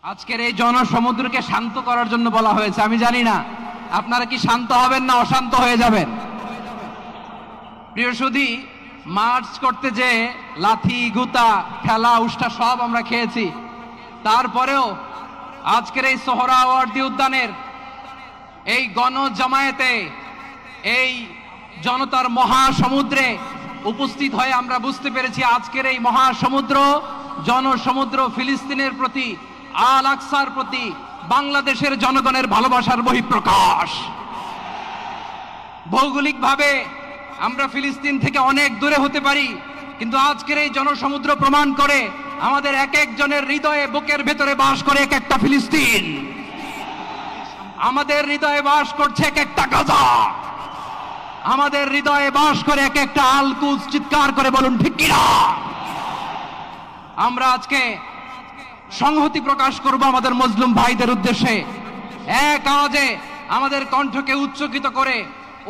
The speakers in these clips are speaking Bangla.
আজকের এই জনসমুদ্রকে শান্ত করার জন্য বলা হয়েছে। আমি জানি না আপনারা কি শান্ত হবেন না অশান্ত হয়ে যাবেন। প্রিয় সুধী, মার্চ করতে যে লাথি গুতা ঠেলা উষ্টা সব আমরা খেয়েছি, তারপরেও আজকের এই সোহরাওয়ার্দী উদ্যানের এই গণজামায়াতে এই জনতার মহাসমুদ্রে উপস্থিত হয়ে আমরা বুঝতে পেরেছি আজকের এই মহাসমুদ্র জনসমুদ্র ফিলিস্তিনের প্রতি, আল আকসার প্রতি বাংলাদেশের জনগণের ভালোবাসার বহিঃপ্রকাশ। ভৌগোলিকভাবে আমরা ফিলিস্তিন থেকে অনেক দূরে হতে পারি, কিন্তু আজকের এই জনসমুদ্র প্রমাণ করে আমাদের এক একজনের হৃদয়ে বুকের ভেতরে বাস করে এক একটা ফিলিস্তিন। আমাদের হৃদয়ে বাস করছে এক একটা গাজা, আমাদের হৃদয়ে বাস করে এক একটা আল কুদস। চিৎকার করে বলুন ঠিক কিনা। আমরা আজকে সংহতি প্রকাশ করব আমাদের মুসলিম ভাইদের উদ্দেশ্যে। এক আওয়াজে আমাদের কণ্ঠকে উচ্চকিত করে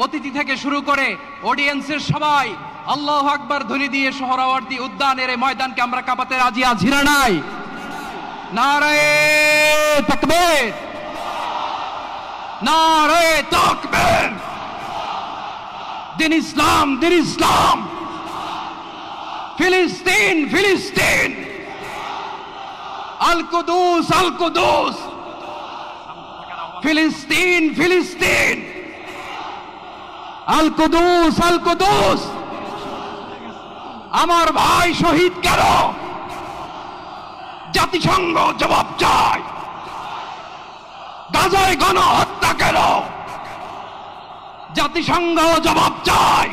অতিথি থেকে শুরু করে অডিয়েন্সের সবাই আল্লাহু আকবার ধ্বনি দিয়ে সোহরাওয়ার্দী উদ্যানের এই ময়দানকে আমরা কাঁপাতে রাজি আছি না নাই? নারায়ে তাকবীর, নারায়ে তাকবীর। দিন ইসলাম, দিন ইসলাম। ফিলিস্তিন, ফিলিস্তিন। আল কুদুস, আল কুদুস। ফিলিস্তিন, ফিলিস্তিন। আল কুদুস, আল কুদুস। আমার ভাই শহীদ কেন? জাতিসংঘ জবাব চায়। গাজায় গণহত্যা কেন? জাতিসংঘ জবাব চায়।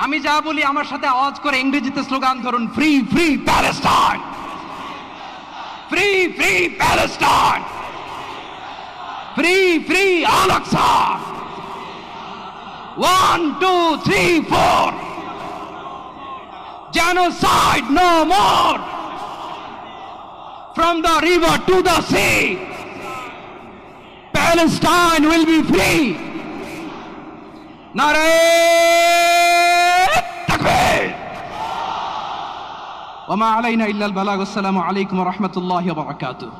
আমি যা বলি আমার সাথে আওয়াজ করে ইংরেজিতে স্লোগান ধরুন, free free Palestine, free free Palestine, free free Al Aqsa. 1 2 3 4, genocide no more. From the river to the sea, Palestine will be free. Nare takbir. Wa ma alayna illa al balagh. Assalamu alaykum wa rahmatullahi wa barakatuh.